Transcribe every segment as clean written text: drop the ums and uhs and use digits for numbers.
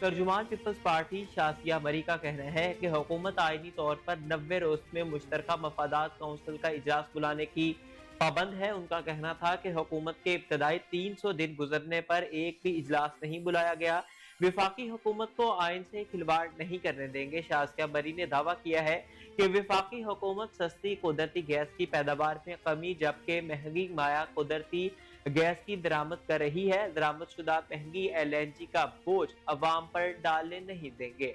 ترجمان Peoples party Shazia مری کا کہنا ہے کہ حکومت آئینی طور پر 90 روز میں مشترکہ مفادات کونسل کا اجلاس بلانے کی پابند ہے۔ ان کا کہنا تھا کہ حکومت کے ابتدائی 300 دن گزرنے پر ایک بھی اجلاس نہیں بلایا گیا۔ وفاقی حکومت کو آئین سے کھلواڑ نہیں کرنے دیں گے۔ شازیہ مری نے دعویٰ کیا ہے کہ وفاقی حکومت سستی قدرتی گیس کی پیداوار میں کمی جبکہ مہنگی مائع قدرتی گیس کی درآمد کر رہی ہے۔ درآمد شدہ مہنگی ایل این جی کا بوجھ عوام پر ڈالنے نہیں دیں گے۔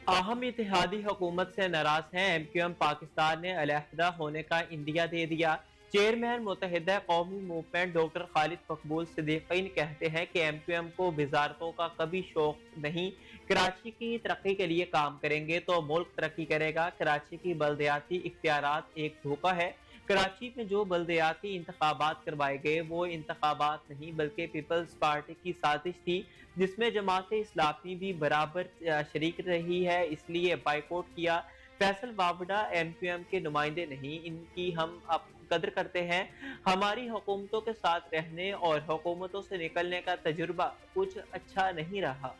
اہم اتحادی حکومت سے ناراض ہیں ایم کیو ایم۔ پاکستان نے علیحدہ ہونے کا عندیہ دے دیا۔ چیئرمین متحدہ قومی موومنٹ ڈاکٹر خالد مقبول صدیقی کہتے ہیں کہ ایم کیو ایم کو وزارتوں کا کبھی شوق نہیں۔ کراچی کی ترقی کے لیے کام کریں گے تو ملک ترقی کرے گا۔ کراچی کی بلدیاتی اختیارات ایک دھوکہ ہے۔ کراچی میں جو بلدیاتی انتخابات کروائے گئے وہ انتخابات نہیں بلکہ پیپلز پارٹی کی سازش تھی جس میں جماعت اسلامی بھی برابر شریک رہی ہے، اس لیے بائیکاٹ کیا۔ فیصل وابڈا ایم کیو ایم کے نمائندے نہیں، ان کی ہم قدر کرتے ہیں۔ ہماری حکومتوں کے ساتھ رہنے اور حکومتوں سے نکلنے کا تجربہ کچھ اچھا نہیں رہا۔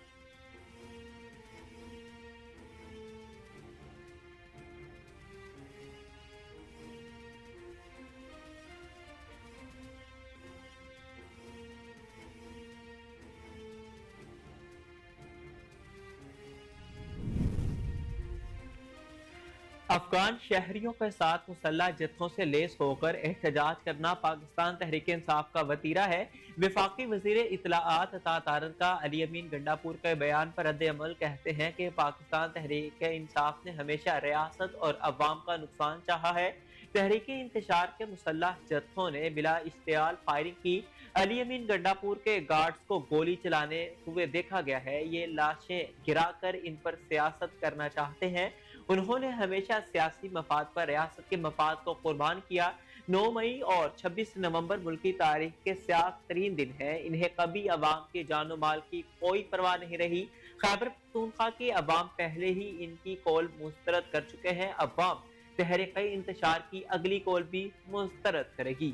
افغان شہریوں کے ساتھ مسلح جتھوں سے لیس ہو کر احتجاج کرنا پاکستان تحریک انصاف کا وتیرہ ہے۔ وفاقی وزیر اطلاعات عطا تارکا علی امین گنڈاپور کے بیان پر رد عمل کہتے ہیں کہ پاکستان تحریک انصاف نے ہمیشہ ریاست اور عوام کا نقصان چاہا ہے۔ تحریک انتشار کے مسلح جتھوں نے بلا اشتعال فائرنگ کی۔ علی امین گنڈاپور کے گارڈز کو گولی چلانے ہوئے دیکھا گیا ہے۔ یہ لاشیں گرا کر ان پر سیاست کرنا چاہتے ہیں۔ انہوں نے ہمیشہ سیاسی مفاد پر ریاست کے مفاد کو قربان کیا۔ 9 مئی اور 26 نومبر ملکی تاریخ کے سیاہ ترین دن ہیں۔ انہیں کبھی عوام کی جان و مال کی کوئی پرواہ نہیں رہی۔ خیبر پختونخوا کی عوام پہلے ہی ان کی کال مسترد کر چکے ہیں۔ عوام تحریک انتشار کی اگلی کال بھی مسترد کرے گی۔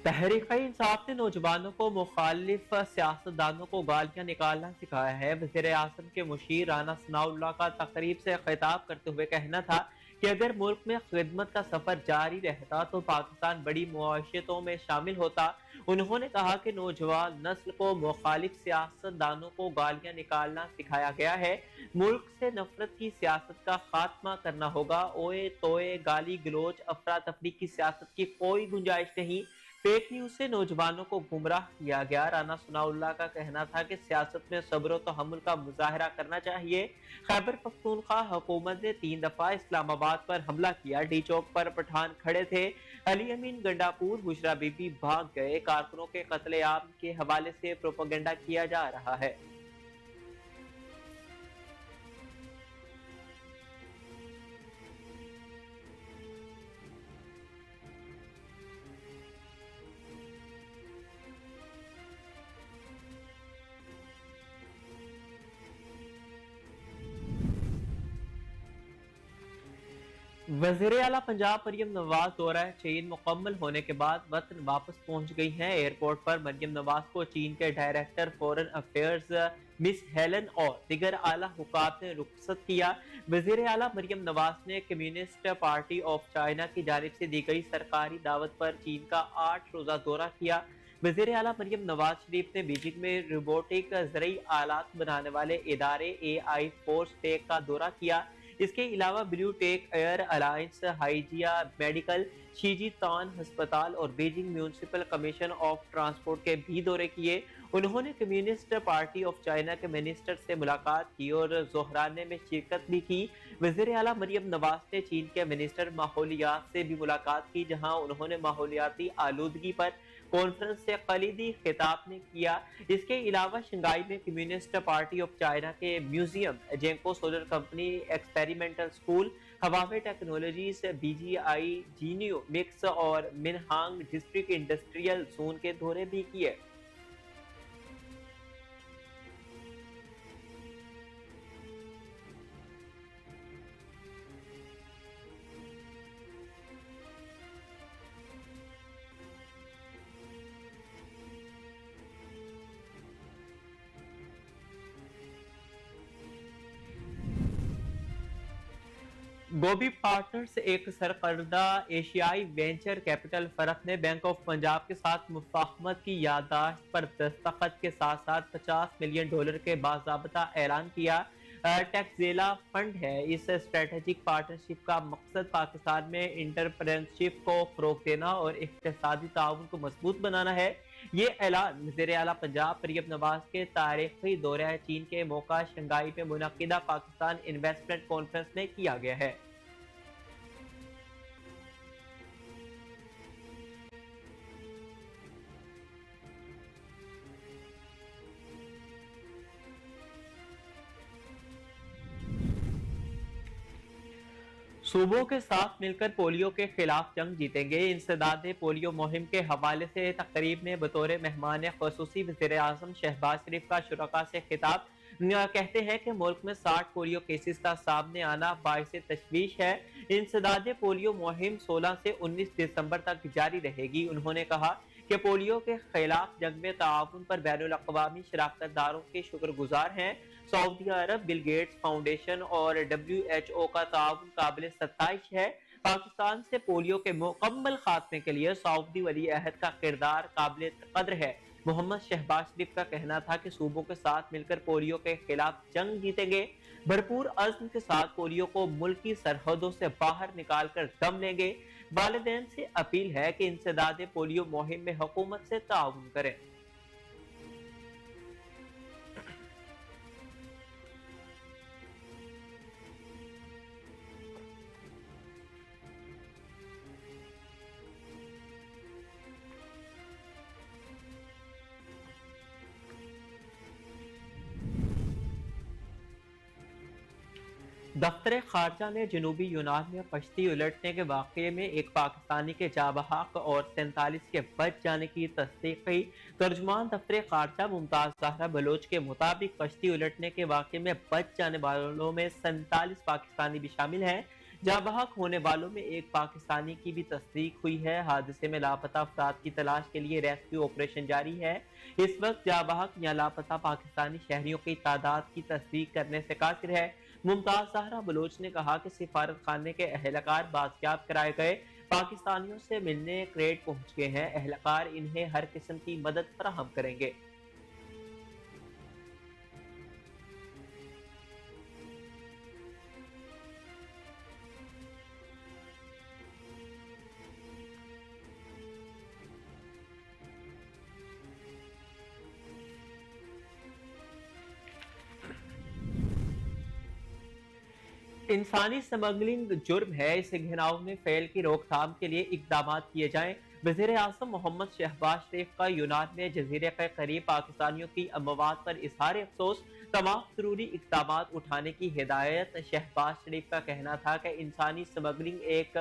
تحریک انصاف نے نوجوانوں کو مخالف سیاستدانوں کو گالیاں نکالنا سکھایا ہے۔ وزیر اعظم کے مشیر رانا ثناء اللہ کا تقریب سے خطاب کرتے ہوئے کہنا تھا کہ اگر ملک میں خدمت کا سفر جاری رہتا تو پاکستان بڑی معیشتوں میں شامل ہوتا۔ انہوں نے کہا کہ نوجوان نسل کو مخالف سیاستدانوں کو گالیاں نکالنا سکھایا گیا ہے۔ ملک سے نفرت کی سیاست کا خاتمہ کرنا ہوگا۔ اوئے توئے گالی گلوچ افراتفری کی سیاست کی کوئی گنجائش نہیں۔ فیک نیوز سے نوجوانوں کو گمراہ کیا گیا۔ رانا ثناء اللہ کا کہنا تھا کہ سیاست میں صبر و تحمل کا مظاہرہ کرنا چاہیے۔ خیبر پختونخوا حکومت نے 3 دفعہ اسلام آباد پر حملہ کیا۔ ڈی چوک پر پٹھان کھڑے تھے۔ علی امین گنڈاپور بشرا بی بی بھاگ گئے۔ کارکنوں کے قتل عام کے حوالے سے پروپیگنڈا کیا جا رہا ہے۔ وزیر اعلیٰ پنجاب مریم نواز دورہ چین مکمل ہونے کے بعد وطن واپس پہنچ گئی ہیں۔ ایئرپورٹ پر مریم نواز کو چین کے ڈائریکٹر فورن افیئرز مس ہیلن اور دیگر اعلیٰ حکام نے رخصت کیا۔ وزیر اعلیٰ مریم نواز نے کمیونسٹ پارٹی آف چائنا کی جانب سے دی گئی سرکاری دعوت پر چین کا 8 روزہ دورہ کیا۔ وزیر اعلیٰ مریم نواز شریف نے بیجنگ میں روبوٹک زرعی آلات بنانے والے ادارے اے آئی فورس ٹیک کا دورہ کیا۔ اس کے علاوہ بلیو ٹیک ایئر الائنس، ہائیجیا میڈیکل، شیجی تان ہسپتال اور Beijing municipal commission of transport کے بھی دورے کیے۔ انہوں نے کمیونسٹ پارٹی آف چائنا کے منسٹر سے ملاقات کی اور ظہرانے میں شرکت بھی کی۔ وزیر اعلیٰ مریم نواز نے چین کے منسٹر ماحولیات سے بھی ملاقات کی، جہاں انہوں نے ماحولیاتی آلودگی پر کانفرنس سے کلیدی خطاب نے کیا۔ اس کے علاوہ شنگھائی میں کمیونسٹ پارٹی آف چائنا کے museum, Jinko solar company, experimental school, Huawei technologies, B G I genomics اور منہانگ ڈسٹرکٹ انڈسٹریل زون کے دورے بھی کیے۔ گوبی پارٹنرز ایک سرکردہ ایشیائی وینچر کیپٹل فرق نے بینک آف پنجاب کے ساتھ مفاہمت کی یادداشت پر دستخط کے ساتھ ساتھ $50 ملین کے باضابطہ اعلان کیا۔ ٹیکزیلا فنڈ ہے۔ اس اسٹریٹجک پارٹنرشپ کا مقصد پاکستان میں انٹرپرینیورشپ کو فروغ دینا اور اقتصادی تعاون کو مضبوط بنانا ہے۔ یہ اعلان وزیر اعلیٰ پنجاب مریم نواز کے تاریخی دورہ چین کے موقع شنگھائی میں منعقدہ پاکستان انویسٹمنٹ کانفرنس میں کیا گیا ہے۔ صوبوں کے ساتھ مل کر پولیو کے خلاف جنگ جیتیں گے۔ انسداد پولیو مہم کے حوالے سے تقریب میں بطور مہمان خصوصی وزیر اعظم شہباز شریف کا شرکاء سے خطاب۔ کہتے ہیں کہ ملک میں 60 پولیو کیسز کا سامنے آنا باعث تشویش ہے۔ انسداد پولیو مہم 16 سے 19 دسمبر تک جاری رہے گی۔ انہوں نے کہا کہ پولیو کے خلاف جنگ میں تعاون پر بین الاقوامی شراکت داروں کے شکر گزار ہیں۔ سعودی عرب، بل گیٹس فاؤنڈیشن اور WHO کا تعاون قابل ستائش ہے۔ پاکستان سے پولیو کے مکمل خاتمے کے لیے سعودی ولی عہد کا کردار قابل قدر ہے۔ محمد شہباز شریف کا کہنا تھا کہ صوبوں کے ساتھ مل کر پولیو کے خلاف جنگ جیتیں گے، بھرپور عزم کے ساتھ پولیو کو ملکی سرحدوں سے باہر نکال کر دم لیں گے۔ والدین سے اپیل ہے کہ انسداد پولیو مہم میں حکومت سے تعاون کریں۔ دفتر خارجہ نے جنوبی یونان میں کشتی الٹنے کے واقعے میں ایک پاکستانی کے جاں بحق اور 47 کے بچ جانے کی تصدیق کی۔ ترجمان دفتر خارجہ ممتاز زہرا بلوچ کے مطابق کشتی الٹنے کے واقعے میں بچ جانے والوں میں 47 پاکستانی بھی شامل ہیں۔ جاں بحق ہونے والوں میں ایک پاکستانی کی بھی تصدیق ہوئی ہے۔ حادثے میں لاپتہ افراد کی تلاش کے لیے ریسکیو آپریشن جاری ہے۔ اس وقت جاں بحق یا لاپتہ پاکستانی شہریوں کی تعداد کی تصدیق کرنے سے قاصر ہے۔ ممتاز زہرا بلوچ نے کہا کہ سفارت خانے کے اہلکار بازیاب کرائے گئے پاکستانیوں سے ملنے کریٹ پہنچ گئے ہیں۔ اہلکار انہیں ہر قسم کی مدد فراہم کریں گے۔ انسانی سمگلنگ جرم ہے، اسے گھناؤنے فعل کی روک تھام کے لیے اقدامات کیے جائیں۔ وزیر اعظم محمد شہباز شریف کا یونان میں جزیرے کے قریب پاکستانیوں کی اموات پر اظہار افسوس، تمام ضروری اقدامات اٹھانے کی ہدایت۔ شہباز شریف کا کہنا تھا کہ انسانی سمگلنگ ایک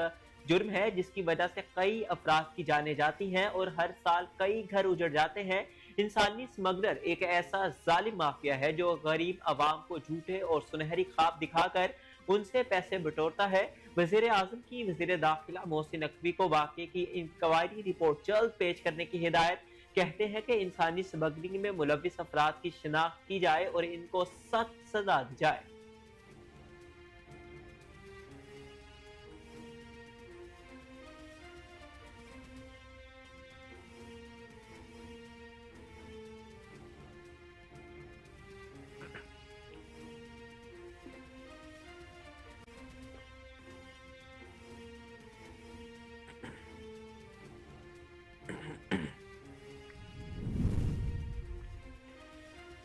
جرم ہے جس کی وجہ سے کئی افراد کی جانیں جاتی ہیں اور ہر سال کئی گھر اجڑ جاتے ہیں۔ انسانی سمگلر ایک ایسا ظالم مافیا ہے جو غریب عوام کو جھوٹے اور سنہری خواب دکھا کر ان سے پیسے بٹورتا ہے۔ وزیر اعظم کی وزیر داخلہ محسن نقوی کو واقعے کی انکوائری رپورٹ جلد پیش کرنے کی ہدایت۔ کہتے ہیں کہ انسانی سمگلنگ میں ملوث افراد کی شناخت کی جائے اور ان کو سخت سزا دی جائے۔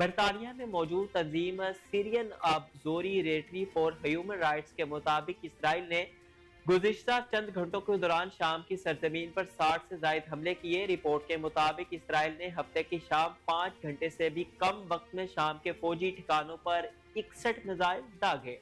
برطانیہ میں موجود تنظیم سیرین آبزوریٹری فار ہیومن رائٹس کے مطابق اسرائیل نے گزشتہ چند گھنٹوں کے دوران شام کی سرزمین پر 60 سے زائد حملے کیے۔ رپورٹ کے مطابق اسرائیل نے ہفتے کی شام 5 گھنٹے سے بھی کم وقت میں شام کے فوجی ٹھکانوں پر 61 میزائل داغے۔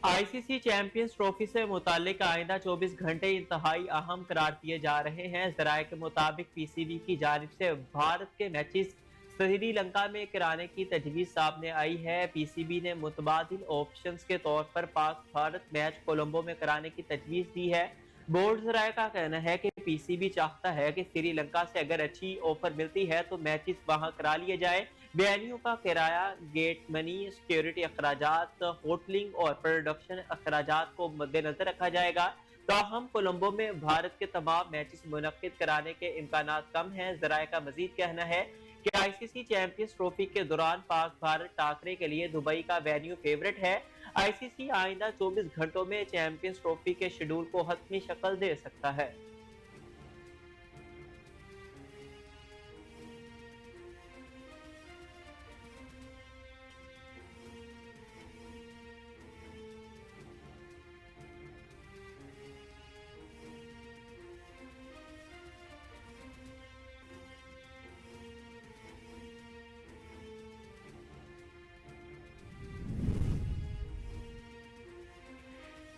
آئی سی سی چیمپئنز ٹرافی سے متعلق آئندہ 24 گھنٹے انتہائی اہم قرار دیے جا رہے ہیں۔ ذرائع کے مطابق پی سی بی کی جانب سے بھارت کے میچز سری لنکا میں کرانے کی تجویز سامنے آئی ہے۔ پی سی بی نے متبادل آپشنز کے طور پر پاک بھارت میچ کولمبو میں کرانے کی تجویز دی ہے۔ بورڈ ذرائع کا کہنا ہے کہ پی سی بی چاہتا ہے کہ سری لنکا سے اگر اچھی آفر ملتی ہے تو میچز وہاں کرا لیے جائے۔ وینیو کا کرایہ، گیٹ منی، سیکیورٹی اخراجات، ہوٹلنگ اور پروڈکشن اخراجات کو مد نظر رکھا جائے گا۔ تاہم کولمبو میں بھارت کے تمام میچز منعقد کرانے کے امکانات کم ہیں۔ ذرائع کا مزید کہنا ہے کہ آئی سی سی چیمپئنز ٹرافی کے دوران پاک بھارت ٹاکرے کے لیے دبئی کا وینیو فیورٹ ہے۔ آئی سی سی آئندہ 24 گھنٹوں میں چیمپئنز ٹرافی کے شیڈول کو حتمی شکل دے سکتا ہے۔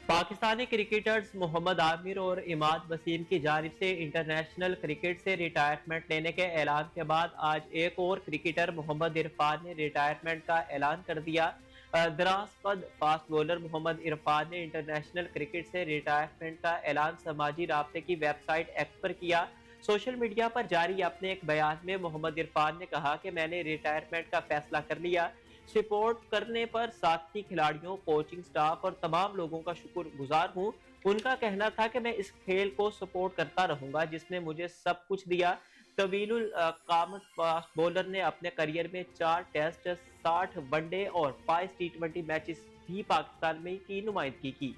پاکستانی کرکٹرز محمد عامر اور اماد وسیم کی جانب سے انٹرنیشنل کرکٹ سے ریٹائرمنٹ لینے کے اعلان کے بعد آج ایک اور کرکٹر محمد عرفان نے ریٹائرمنٹ کا اعلان کر دیا۔ دراز قد فاسٹ بولر محمد عرفان نے انٹرنیشنل کرکٹ سے ریٹائرمنٹ کا اعلان سماجی رابطے کی ویب سائٹ ایکس پر کیا۔ سوشل میڈیا پر جاری اپنے ایک بیان میں محمد عرفان نے کہا کہ میں نے ریٹائرمنٹ کا فیصلہ کر لیا۔ سپورٹ کرنے پر ساتھی کھلاڑیوں، کوچنگ سٹاف اور تمام لوگوں کا شکر گزار ہوں۔ ان کا کہنا تھا کہ میں اس کھیل کو سپورٹ کرتا رہوں گا جس نے مجھے سب کچھ دیا۔ طویل القامت فاسٹ بولر نے اپنے کریئر میں 4 ٹیسٹ، 60 ون ڈے اور 5 ٹی20 میچز بھی پاکستان میں کی نمائندگی کی۔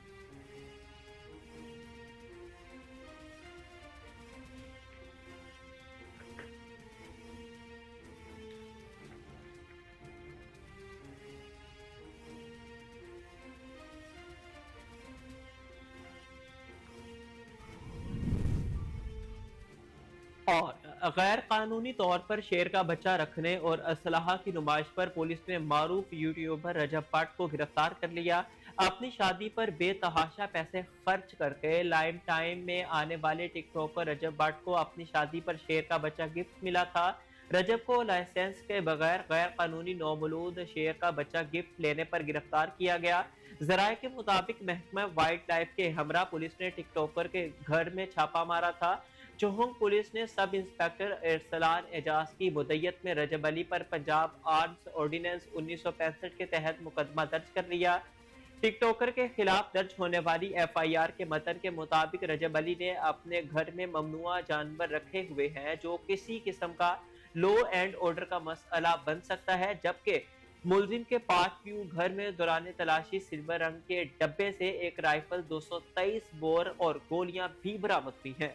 اور غیر قانونی طور پر شیر کا بچہ رکھنے اور اسلحہ کی نمائش پر پولیس نے معروف یوٹیوبر رجب بٹ کو گرفتار کر لیا۔ اپنی شادی پر بے تحاشا پیسے خرچ کر کے لائم ٹائم میں آنے والے ٹک ٹاکر رجب بٹ کو اپنی شادی پر شیر کا بچہ گفٹ ملا تھا۔ رجب کو لائسنس کے بغیر غیر قانونی نومولود شیر کا بچہ گفٹ لینے پر گرفتار کیا گیا۔ ذرائع کے مطابق محکمہ وائلڈ لائف کے ہمراہ پولیس نے ٹک ٹاکر کے گھر میں چھاپا مارا تھا۔ چوہنگ پولیس نے سب انسپکٹر ارسلان اعجاز کی مدیت میں رجب علی پر پنجاب آرمز آرڈیننس 1965 کے تحت مقدمہ درج کر لیا۔ ٹک ٹاکر کے خلاف درج ہونے والی ایف آئی آر کے متن کے مطابق رجب علی نے اپنے گھر میں ممنوعہ جانور رکھے ہوئے ہیں جو کسی قسم کا لو اینڈ آرڈر کا مسئلہ بن سکتا ہے، جبکہ ملزم کے پاس کیو گھر میں دوران تلاشی سلور رنگ کے ڈبے سے ایک رائفل، 223 بور اور گولیاں بھی برآمد ہوئی ہیں۔